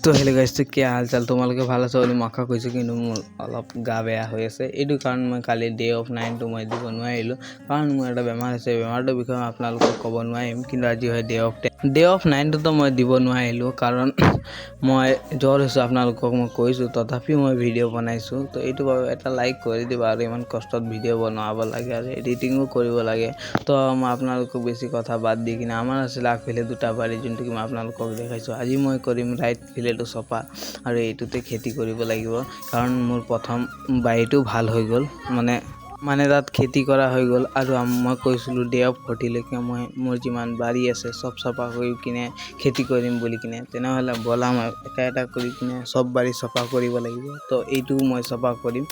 তো হেল্ল' গাইছ, কি হাল চাল? তোমালোকে ভাল আছা বুলি মই আশা কৰিছোঁ, কিন্তু মোৰ অলপ গা বেয়া হৈ আছে। এইটো কাৰণ মই কালি ডে অফ 9টো মই দিব নোৱাৰিলোঁ, কাৰণ মোৰ এটা বেমাৰ হৈছে। বেমাৰটোৰ বিষয়ে মই আপোনালোকক ক'ব নোৱাৰিম, কিন্তু আজি হয় ডে অফ 9টোতো মই দিব নোৱাৰিলোঁ, কাৰণ মই জ্বৰ হৈছোঁ। আপোনালোকক মই কৈছোঁ, তথাপিও মই ভিডিঅ' বনাইছোঁ। তো এইটো বাৰু এটা লাইক কৰি দিবা, আৰু ইমান কষ্টত ভিডিঅ' বনাব লাগে আৰু এডিটিঙো কৰিব লাগে। তো মই আপোনালোকক বেছি কথা বাদ দি কিনে আমাৰ আছিলে আগফালে দুটা বাৰী, যোনটো মই আপোনালোকক দেখাইছোঁ। আজি মই কৰিম ৰাইট ফিলেটো চফা, আৰু এইটোতে খেতি কৰিব লাগিব, কাৰণ মোৰ প্ৰথম বাৰীটো ভাল হৈ গ'ল, মানে তাত খেতি কৰা হৈ গ'ল। আৰু মই কৈছিলোঁ ডে অফ 40লৈকে মই মোৰ যিমান বাৰী আছে চব চফা কৰি কিনে খেতি কৰিম বুলি কিনে। তেনেহ'লে ব'লা মই এটা কৰি কিনে চব বাৰী চফা কৰিব লাগিব। তো এইটোও মই চফা কৰিম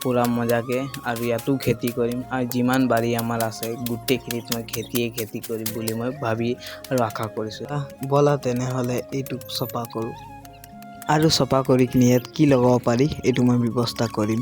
পূৰা মজাকৈ, আৰু ইয়াতো খেতি কৰিম, আৰু যিমান বাৰী আমাৰ আছে গোটেইখিনিত মই খেতি কৰিম বুলি মই ভাবি আৰু আশা কৰিছোঁ। ব'লা তেনেহ'লে এইটোক চফা কৰোঁ, আৰু চফা কৰি কিনে ইয়াত কি লগাব পাৰি এইটো মই ব্যৱস্থা কৰিম।